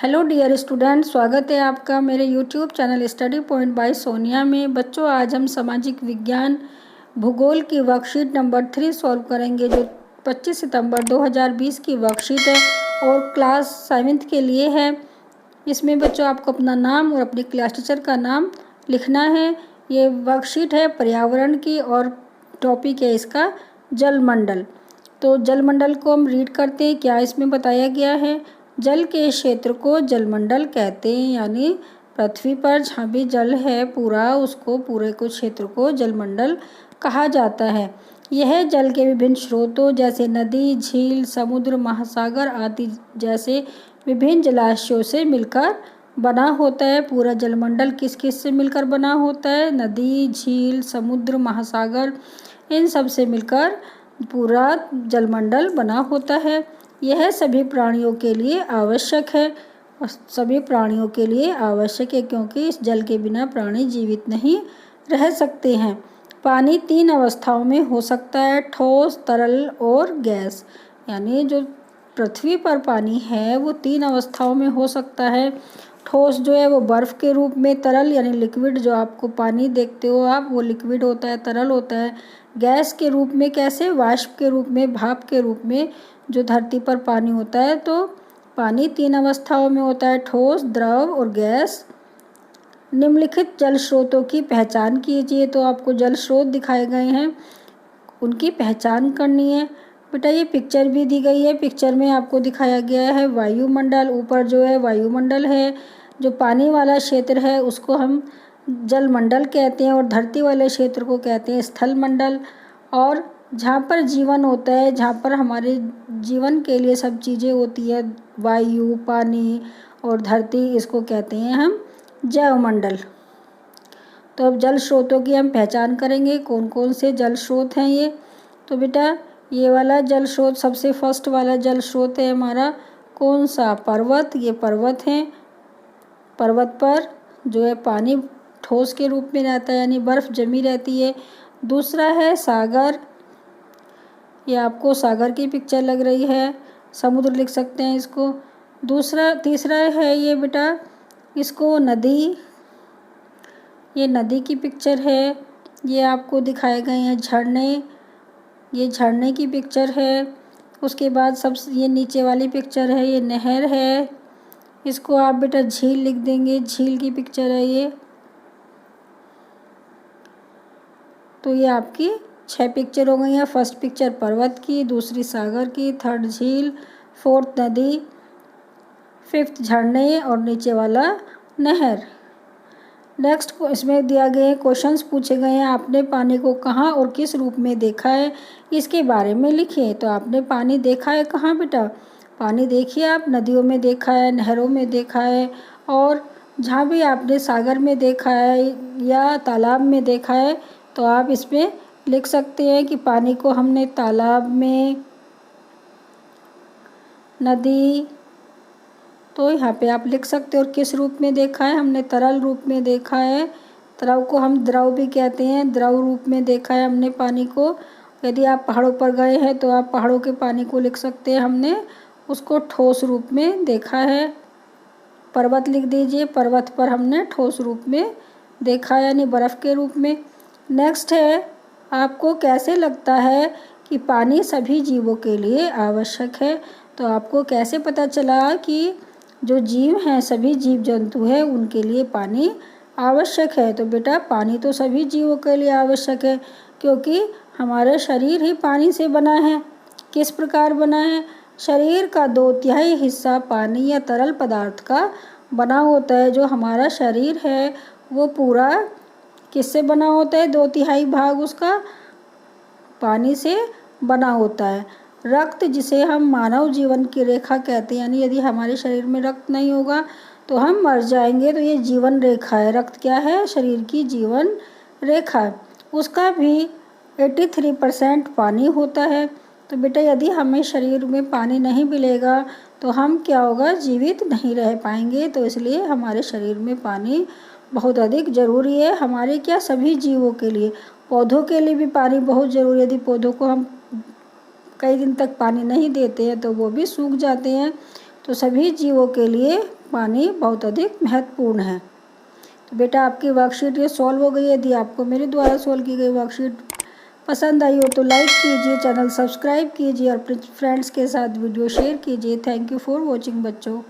Hello dear student, स्वागत है आपका मेरे YouTube channel study point by Sonia में। बच्चों, आज हम सामाजिक विज्ञान भूगोल की वर्कशीट नंबर 3 सॉल्व करेंगे, जो 25 सितंबर 2020 की वर्कशीट है और क्लास 7th के लिए है। इसमें बच्चों आपको अपना नाम और अपने क्लास टीचर का नाम लिखना है। ये वर्कशीट है पर्यावरण की और टॉपिक है इसका जलमंडल। तो जलमंडल को हम रीड करते हैं। क्या इसमें बताया गया है? जल के क्षेत्र को जलमंडल कहते हैं, यानी पृथ्वी पर जहाँ भी जल है पूरे को क्षेत्र को जलमंडल कहा जाता है। यह जल के विभिन्न स्रोतों जैसे नदी, झील, समुद्र, महासागर आदि जैसे विभिन्न जलाशयों से मिलकर बना होता है। पूरा जलमंडल किस किस से मिलकर बना होता है? नदी, झील, समुद्र, महासागर, इन सब से मिलकर पूरा जलमंडल बना होता है। यह सभी प्राणियों के लिए आवश्यक है और सभी प्राणियों के लिए आवश्यक है, क्योंकि इस जल के बिना प्राणी जीवित नहीं रह सकते हैं। पानी 3 अवस्थाओं में हो सकता है, ठोस, तरल और गैस। यानी जो पृथ्वी पर पानी है वो 3 अवस्थाओं में हो सकता है। ठोस जो है वो बर्फ़ के रूप में, तरल यानी लिक्विड जो आपको पानी देखते हो आप, वो लिक्विड होता है, तरल होता है। गैस के रूप में कैसे? वाष्प के रूप में, भाप के रूप में जो धरती पर पानी होता है। तो पानी 3 अवस्थाओं में होता है, ठोस, द्रव और गैस। निम्नलिखित जल स्रोतों की पहचान कीजिए। तो आपको जल स्रोत दिखाए गए हैं, उनकी पहचान करनी है। बेटा ये पिक्चर भी दी गई है। पिक्चर में आपको दिखाया गया है वायुमंडल। ऊपर जो है वायुमंडल है, जो पानी वाला क्षेत्र है उसको हम जलमंडल कहते हैं और धरती वाले क्षेत्र को कहते हैं स्थलमंडल। और जहाँ पर जीवन होता है, जहाँ पर हमारे जीवन के लिए सब चीज़ें होती है, वायु, पानी और धरती, इसको कहते हैं हम जैवमंडल। तो अब जल स्रोतों की हम पहचान करेंगे, कौन कौन से जल स्रोत हैं ये। तो बेटा ये वाला जल स्रोत, सबसे फर्स्ट वाला जल स्रोत है हमारा कौन सा? पर्वत। ये पर्वत हैं। पर्वत पर जो है पानी ठोस के रूप में रहता है, यानी बर्फ़ जमी रहती है। दूसरा है सागर। ये आपको सागर की पिक्चर लग रही है, समुद्र लिख सकते हैं इसको। तीसरा है ये बेटा, इसको नदी। ये नदी की पिक्चर है। ये आपको दिखाए गए हैं झरने। ये झरने की पिक्चर है। उसके बाद ये नीचे वाली पिक्चर है, ये नहर है। इसको आप बेटा झील लिख देंगे, झील की पिक्चर है ये। तो ये आपकी 6 पिक्चर हो गई हैं। फर्स्ट पिक्चर पर्वत की, दूसरी सागर की, थर्ड झील, फोर्थ नदी, फिफ्थ झरने और नीचे वाला नहर। नेक्स्ट इसमें दिया गए हैं क्वेश्चंस पूछे गए हैं। आपने पानी को कहाँ और किस रूप में देखा है, इसके बारे में लिखिए। तो आपने पानी देखा है कहाँ बेटा? पानी देखिए आप, नदियों में देखा है, नहरों में देखा है, और जहाँ भी आपने सागर में देखा है या तालाब में देखा है तो आप इसमें लिख सकते हैं कि पानी को हमने तालाब में, नदी, तो यहाँ पे आप लिख सकते हो। और किस रूप में देखा है? हमने तरल रूप में देखा है। द्रव को हम द्रव भी कहते हैं, द्रव रूप में देखा है हमने पानी को। यदि आप पहाड़ों पर गए हैं तो आप पहाड़ों के पानी को लिख सकते हैं, हमने उसको ठोस रूप में देखा है। पर्वत लिख दीजिए, पर्वत पर हमने ठोस रूप में देखा है, यानी बर्फ़ के रूप में। नेक्स्ट है, आपको कैसे लगता है कि पानी सभी जीवों के लिए आवश्यक है? तो आपको कैसे पता चला कि जो जीव हैं, सभी जीव जंतु हैं, उनके लिए पानी आवश्यक है? तो बेटा पानी तो सभी जीवों के लिए आवश्यक है, क्योंकि हमारा शरीर ही पानी से बना है। किस प्रकार बना है? शरीर का 2/3 हिस्सा पानी या तरल पदार्थ का बना होता है। जो हमारा शरीर है वो पूरा किससे बना होता है? 2/3 भाग उसका पानी से बना होता है। रक्त, जिसे हम मानव जीवन की रेखा कहते हैं, यानी यदि हमारे शरीर में रक्त नहीं होगा तो हम मर जाएंगे, तो ये जीवन रेखा है। रक्त क्या है? शरीर की जीवन रेखा। उसका भी 83% पानी होता है। तो बेटा यदि हमें शरीर में पानी नहीं मिलेगा तो हम क्या होगा? जीवित नहीं रह पाएंगे। तो इसलिए हमारे शरीर में पानी बहुत अधिक ज़रूरी है। हमारे क्या, सभी जीवों के लिए। पौधों के लिए भी पानी बहुत ज़रूरी है। यदि पौधों को हम कई दिन तक पानी नहीं देते हैं तो वो भी सूख जाते हैं। तो सभी जीवों के लिए पानी बहुत अधिक महत्वपूर्ण है। तो बेटा आपकी वर्कशीट ये सॉल्व हो गई है। यदि आपको मेरे द्वारा सॉल्व की गई वर्कशीट पसंद आई हो तो लाइक कीजिए, चैनल सब्सक्राइब कीजिए और अपने फ्रेंड्स के साथ वीडियो शेयर कीजिए। थैंक यू फॉर वॉचिंग बच्चों।